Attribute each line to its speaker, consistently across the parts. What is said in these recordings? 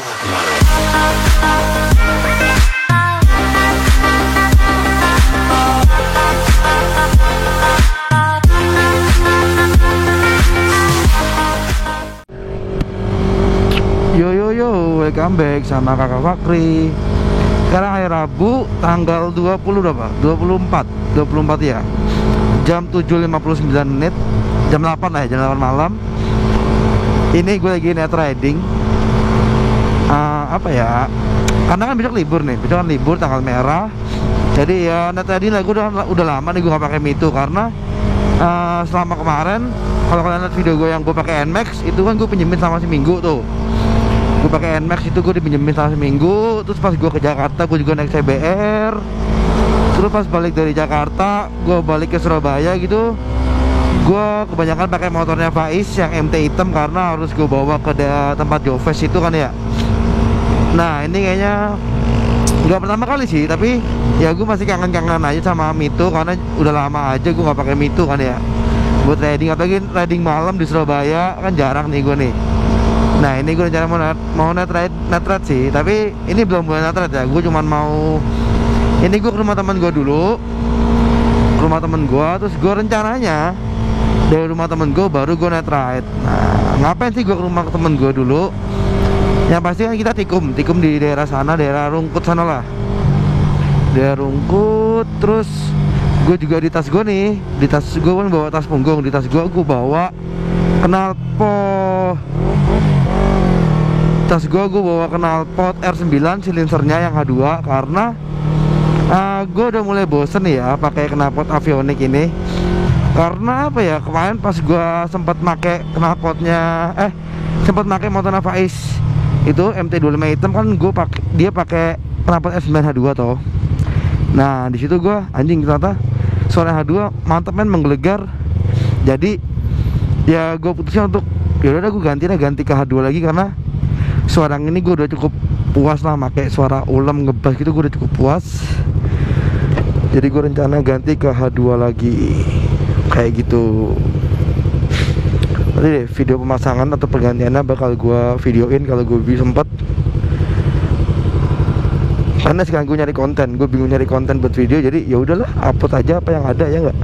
Speaker 1: Yo, welcome back sama kakak Fakri. Sekarang hari Rabu tanggal 20 berapa? 24 ya. Jam 7.59 menit. Jam 8 lah ya, jam 8 malam. Ini gue lagi night riding. Apa ya? Karena kan besok libur nih. Besok kan libur tanggal merah. Jadi ya night riding lah, gue udah lama nih gue gak pakai Mito karena selama kemarin kalau kalian lihat video gue yang gue pakai NMAX itu kan gue pinjemin sama seminggu tuh. Gue pakai NMAX itu gue dipinjemin sama seminggu. Terus pas gue ke Jakarta gue juga naik CBR. Terus pas balik dari Jakarta gue balik ke Surabaya gitu, gue kebanyakan pakai motornya Faiz yang MT hitam karena harus gue bawa ke tempat Jofes itu kan ya. Nah ini kayaknya nggak pertama kali sih, tapi ya gue masih kangen-kangen aja sama Mito karena udah lama aja gue nggak pakai Mito kan ya. Buat riding, apalagi riding malam di Surabaya kan jarang nih gue nih. Nah ini gue rencana mau night ride sih, tapi ini belum boleh night ride ya. Gue cuman mau, ini gue ke rumah teman gue dulu, ke rumah temen gue, terus gue rencananya dari rumah temen gue baru gue night ride. Nah ngapain sih gue ke rumah temen gue dulu? Yang pasti kan kita tikum di daerah sana, daerah Rungkut sana lah, daerah Rungkut. Terus gue juga di tas gue nih, di tas gue kan bawa tas punggung, di tas gue bawa knalpot. Tas gue bawa knalpot R9 silinsernya yang H2 karena gue udah mulai bosen ya pakai knalpot Avionics ini. Karena apa ya, kemarin pas gue sempat make knalpotnya sempat make motor Faiz itu MT25 hitam kan, dia pakai knalpot R9 H2 toh. Nah di situ gue anjing, ternyata suara H2 mantep men, menggelegar. Jadi ya gue putusnya untuk ya udah gue ganti ke H2 lagi karena suara ini gue udah cukup puas lah, pakai suara ulam ngebas gitu gue udah cukup puas. Jadi gue rencana ganti ke H2 lagi kayak gitu. Nanti deh video pemasangan atau pergantiannya bakal gue videoin kalau gue bisa sempet. Karena sekarang gue nyari konten, gue bingung nyari konten buat video, jadi ya udahlah upload aja apa yang ada ya nggak.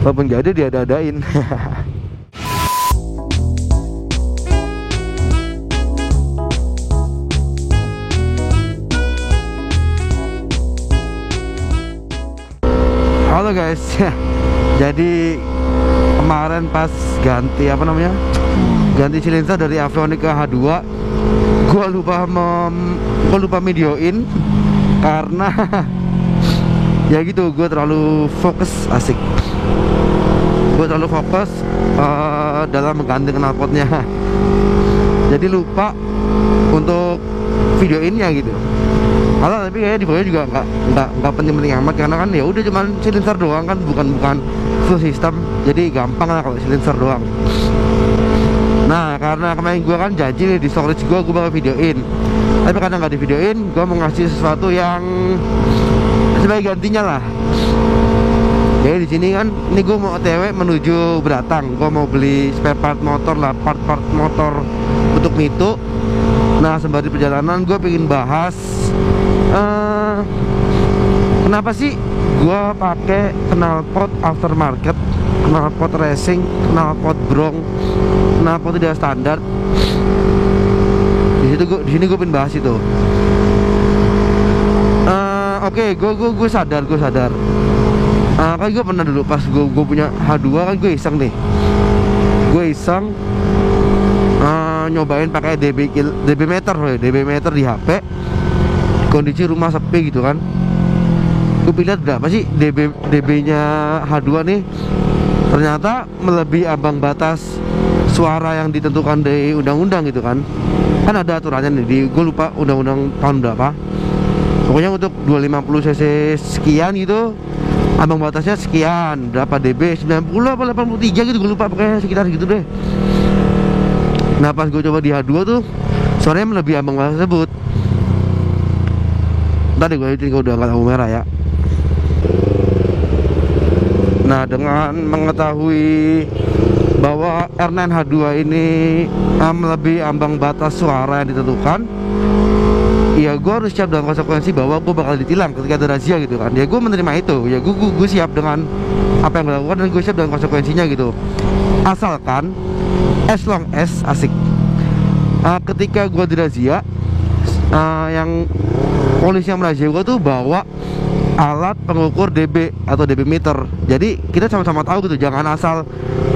Speaker 1: Walaupun nggak ada dia ada-adain. Halo guys, jadi kemarin pas ganti ganti silinser dari Avionics ke H2, gue lupa videoin karena ya gitu, gue terlalu fokus dalam mengganti knalpotnya, jadi lupa untuk videoinnya gitu. Malah tapi kayaknya di video juga nggak penting-penting amat karena kan ya udah cuman silinser doang kan, bukan full system, jadi gampang lah kalau silinser doang. Nah karena kemarin gue kan janji nih di storage gue bakal videoin, tapi karena nggak di videoin, gue mau ngasih sesuatu yang sebagai gantinya lah. Jadi di sini kan ini gue mau OTW menuju Beratang, gue mau beli spare part motor lah, part motor untuk Mito. Nah sembari perjalanan gue pengen bahas kenapa sih gue pakai knalpot aftermarket, knalpot racing, knalpot brong, knalpot tidak standar. Di sini gue pengen bahas itu. Oke, gue sadar. Kan gue pernah dulu pas gue punya H2 kan, gue iseng nyobain pakai DB meter di HP. Kondisi rumah sepi gitu kan, gue lihat berapa sih DB nya H2 nih, ternyata melebihi ambang batas suara yang ditentukan dari undang-undang gitu kan ada aturannya nih, gue lupa undang-undang tahun berapa. Pokoknya untuk 250 cc sekian gitu ambang batasnya sekian, berapa dB, 90 apa 83 gitu, gue lupa, pokoknya sekitar gitu deh. Nah pas gue coba di H2 tuh suaranya melebihi ambang batas tersebut. Tadi gue itu udah nggak lampu merah ya. Nah dengan mengetahui bahwa R9H2 ini melebihi ambang batas suara yang ditentukan, ya gue harus siap dengan konsekuensi bahwa gue bakal ditilang ketika ada razia gitu kan. Ya gue menerima itu, ya gue siap dengan apa yang gue lakukan dan gue siap dengan konsekuensinya gitu. Asalkan as long as asik ketika gue dirazia, yang polisi yang merazia gue tuh bawa alat pengukur dB atau dB meter. Jadi kita sama-sama tahu gitu, jangan asal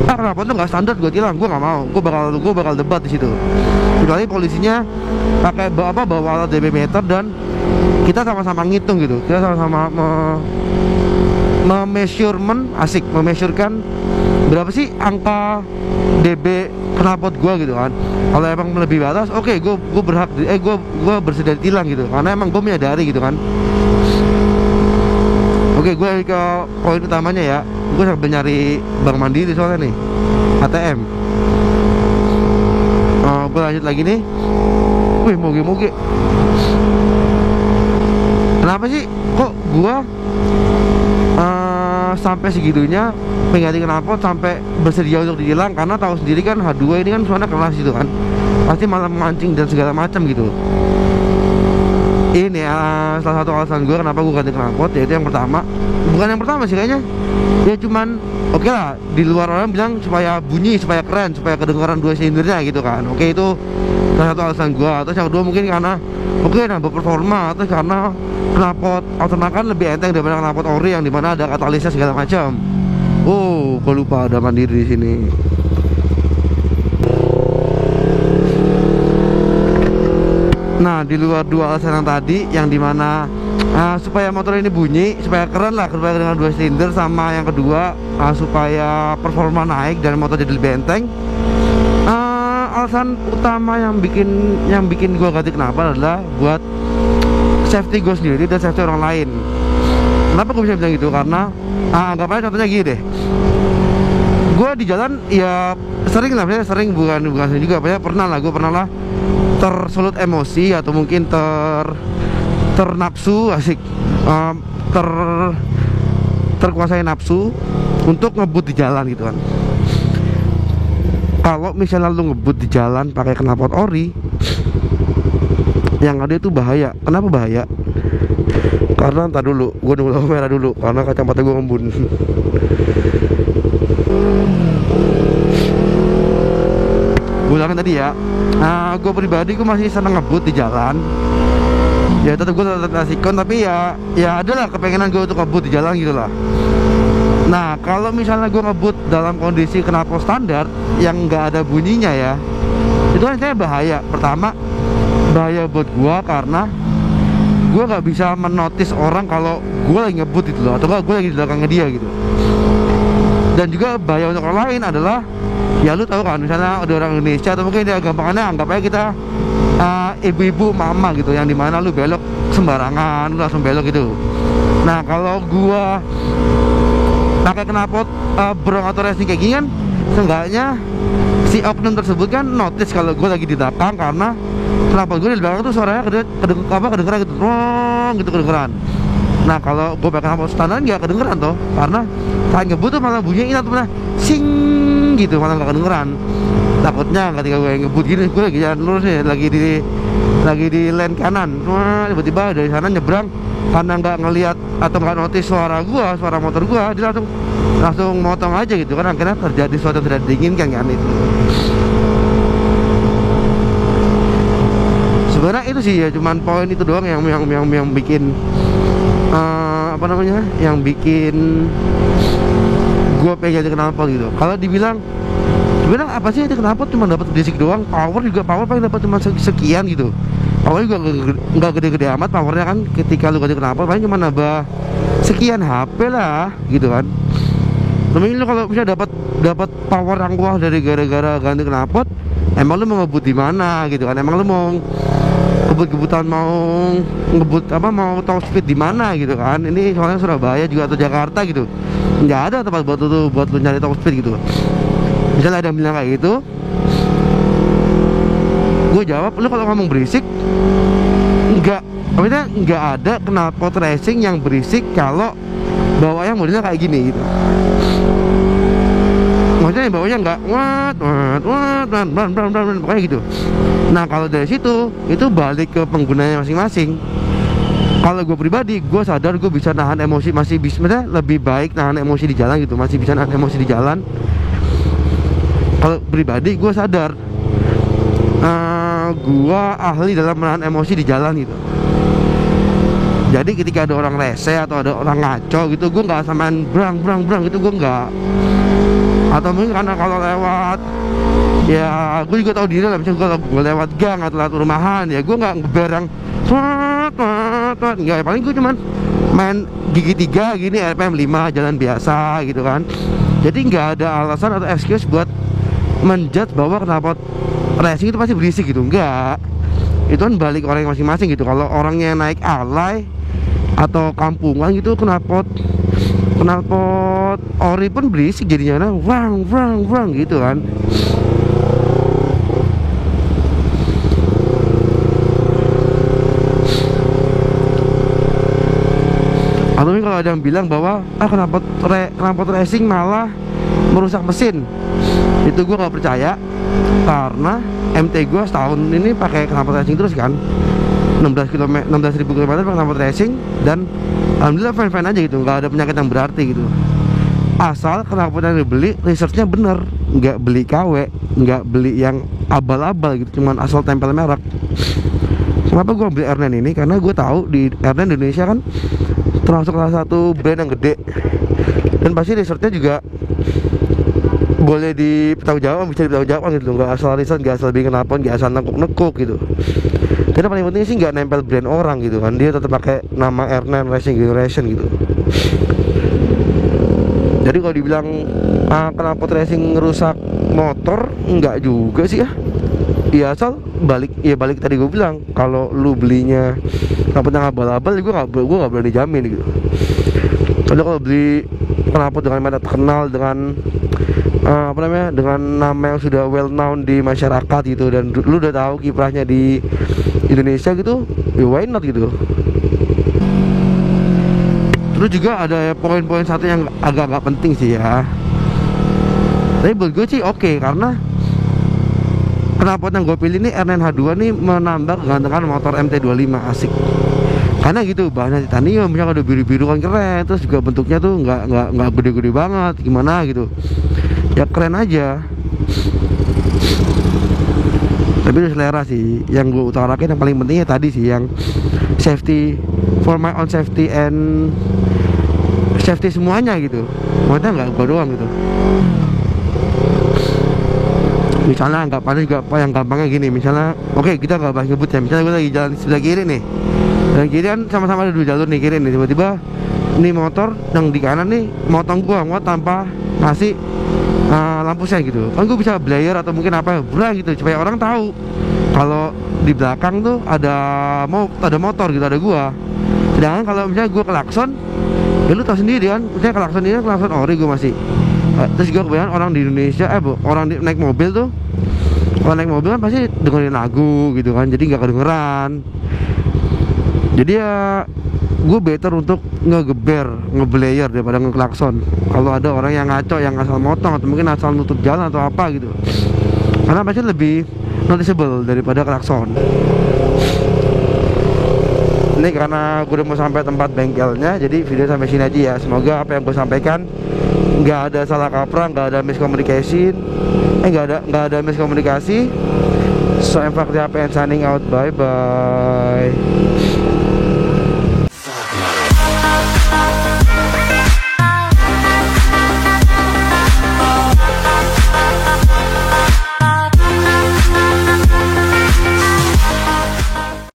Speaker 1: kenapa tuh nggak standar gue tilang. Gue nggak mau, gue bakal debat di situ. Kecuali polisinya pakai bawa alat dB meter dan kita sama-sama ngitung gitu, kita sama-sama memeasurekan berapa sih angka dB knalpot gue gitu kan. Kalau emang lebih batas, oke, gue berhak, gue bersedia ditilang gitu, karena emang gue menyadari gitu kan. Oke, gue ke poin utamanya ya. Gue sambil nyari Bank Mandiri soalnya nih, ATM. Gue lanjut lagi nih. Wih, moge-moge. Kenapa sih kok gue sampai segitunya pengganti knalpot sampai bersedia untuk ditilang? Karena tahu sendiri kan H2 ini kan suaranya keras gitu kan, pasti malah memancing dan segala macam gitu. Ini salah satu alasan gue kenapa gue ganti knalpot, yaitu yang pertama, bukan yang pertama sih kayaknya, ya cuman oke lah, di luar orang bilang supaya bunyi, supaya keren, supaya kedengaran 2 silindernya gitu kan. Oke, itu salah satu alasan gue. Terus yang kedua mungkin karena nambah performa, atau karena knalpot alternate kan lebih enteng daripada knalpot ori yang dimana ada katalisnya segala macam. Oh, gue lupa ada Mandiri di sini. Nah, di luar dua alasan yang tadi, yang dimana supaya motor ini bunyi, supaya keren lah, supaya dengan 2 silinder, sama yang kedua supaya performa naik dan motor jadi lebih enteng. Alasan utama yang bikin gue ganti knalpot adalah buat safety gue sendiri dan safety orang lain. Kenapa gue bisa bilang gitu? Karena anggap aja contohnya gini deh, gue di jalan ya sering lah, bukan sering juga, pernah lah tersulut emosi atau mungkin ternapsu, asik, terkuasai nafsu untuk ngebut di jalan gitu kan. Kalau misalnya lu ngebut di jalan pakai knalpot ori, yang ada itu bahaya. Kenapa bahaya? Karena ntar dulu, gue nunggu lampu merah dulu karena kacamata gue ngembun. Gue bilangin tadi ya, gue pribadi gue masih seneng ngebut di jalan. Ya tetap gue tetap sikon, tapi ya adalah kepengenan gue untuk ngebut di jalan gitu lah. Nah, kalau misalnya gue ngebut dalam kondisi knalpot standar yang nggak ada bunyinya ya, itu kan saya bahaya. Pertama, bahaya buat gue karena gue nggak bisa menotis orang kalau gue lagi ngebut gitu loh, atau gue lagi di belakangnya dia gitu. Dan juga bahaya untuk orang lain adalah, ya lu tahu kan, misalnya ada orang Indonesia atau mungkin dia gampangannya anggap aja kita ibu-ibu mama gitu, yang dimana lu belok sembarangan, lu langsung belok gitu. Nah, kalau gua pakai knalpot brong atau racing kayak gini kan, seenggaknya si oknum tersebut kan notice kalau gue lagi di belakang, karena knalpot gue di belakang tuh suaranya kedengeran gitu, gitu kedengeran. Nah, kalau gue pakai knalpot standar nggak kedengeran toh, karena saat ngebut tuh malah bunyiin atau malah sing gitu, malah nggak kedengeran. Takutnya ketika gue ngebut gini, gue lagi jalan lurus nih, lagi di lane kanan, wah, tiba-tiba dari sana nyebrang, karena nggak ngelihat atau nggak notice suara motor gue, dia langsung motong aja gitu kan. Akhirnya terjadi sesuatu yang tidak diinginkan kan itu. Sebenarnya itu sih ya, cuman poin itu doang yang bikin yang bikin gue pengen jadi knalpot gitu. Kalau dibilang sebenarnya apa sih itu knalpot, cuma dapat berisik doang, power paling dapat cuma sekian gitu. Power juga nggak gede-gede amat powernya kan. Ketika lu ganti knalpot paling cuma nambah sekian HP lah gitu kan. Tapi lu kalau bisa dapat power yang wah dari gara-gara ganti knalpot, emang lu mau ngebut di mana gitu kan? Emang lu mau ngebut-ngebutan, mau top speed di mana gitu kan? Ini soalnya Surabaya juga atau Jakarta gitu, nggak ada tempat buat lu nyari top speed gitu. Misalnya ada yang bilang kayak gitu, gue jawab, lu kalau ngomong berisik, nggak ada knalpot racing yang berisik kalau bawahnya modelnya kayak gini gitu. maksudnya bawanya nggak pokoknya gitu. Nah kalau dari situ itu balik ke penggunanya masing-masing. Kalau gue pribadi, gue sadar gue bisa nahan emosi, masih bisa, lebih baik nahan emosi di jalan gitu, masih bisa nahan emosi di jalan. Kalau pribadi gue sadar gue ahli dalam menahan emosi di jalan gitu. Jadi ketika ada orang rese atau ada orang ngaco gitu, gue nggak samain brang gitu, gue nggak. Atau mungkin karena kalau lewat, ya gue juga tahu diri lah, misalnya gue lewat gang atau lewat rumahan, ya gue nggak ngeberang nggak, paling gue cuman main gigi 3 gini, RPM 5 jalan biasa gitu kan. Jadi nggak ada alasan atau excuse buat menjudge bahwa knalpot racing itu pasti berisik gitu, enggak. Itu kan balik orang masing-masing gitu. Kalau orangnya naik alay atau kampungan gitu, knalpot ori pun berisik jadinya, wang gitu kan. Atau kalau ada yang bilang bahwa knalpot racing malah merusak mesin, itu gue nggak percaya. Karena MT gue setahun ini pakai knalpot racing terus kan, 16.000 km pakai knalpot racing, dan alhamdulillah fine aja gitu, nggak ada penyakit yang berarti gitu. Asal knalpot yang dibeli researchnya bener, nggak beli KW, nggak beli yang abal-abal gitu, cuman asal tempel merek. Kenapa gue beli Airline ini? Karena gue tahu di Airline Indonesia kan termasuk salah satu brand yang gede, dan pasti researchnya juga boleh dipertanggungjawabkan, bisa dipertanggungjawabkan gitu, nggak asal riset, nggak asal bikin knalpot, nggak asal nekuk gitu. Jadi paling penting sih nggak nempel brand orang gitu kan, dia tetap pakai nama Airline Racing Generation gitu. Jadi kalau dibilang knalpot racing ngerusak motor, enggak juga sih ya. Ya asal balik tadi gue bilang, kalau lu belinya knalpot yang abal-abal, gue nggak berani jamin gitu. Karena kalau beli knalpot dengan merek terkenal, dengan dengan nama yang sudah well known di masyarakat gitu, dan lu udah tahu kiprahnya di Indonesia gitu, ya why not gitu. Terus juga ada poin-poin satu yang agak penting sih ya. Tapi buat gue sih oke, karena knalpot yang gue pilih ini R9 H2 nih menambah kegantengan motor MT25, asik. Karena gitu, bahannya titanium, misalnya ada biru-biru kan keren, terus juga bentuknya tuh nggak gede-gede banget, gimana gitu. Ya keren aja. Tapi itu selera sih. Yang gue utarakan yang paling pentingnya tadi sih, yang safety, for my own safety and safety semuanya gitu. Maksudnya nggak gue doang gitu. Misalnya anggapannya juga apa yang gampangnya gini, misalnya oke, kita nggak bahas ngebut ya, misalnya gue lagi jalan di sebelah kiri nih, dan kiri kan sama-sama ada 2 jalur nih kiri nih, tiba-tiba nih motor yang di kanan nih motong gua tanpa ngasih lampu sen gitu kan, gue bisa blayer atau mungkin apa ya gitu, supaya orang tahu kalau di belakang tuh ada motor gitu, ada gua. Sedangkan kalau misalnya gua klakson, ya lu tau sendiri kan, misalnya klakson ini klakson ori gue masih. Terus juga kebanyakan orang di Indonesia, naik mobil tuh, kalau naik mobil kan pasti dengerin lagu gitu kan, jadi nggak kedengeran. Jadi ya gue better untuk ngeblayer daripada ngeklakson. Kalau ada orang yang ngaco, yang asal motong atau mungkin asal nutup jalan atau apa gitu, karena pasti lebih noticeable daripada klakson. Ini karena gue udah mau sampai tempat bengkelnya, jadi video sampai sini aja ya. Semoga apa yang gue sampaikan nggak ada salah kaprah, nggak ada miskomunikasi, nggak ada miskomunikasi. So, I'm Fakri and signing out, bye bye.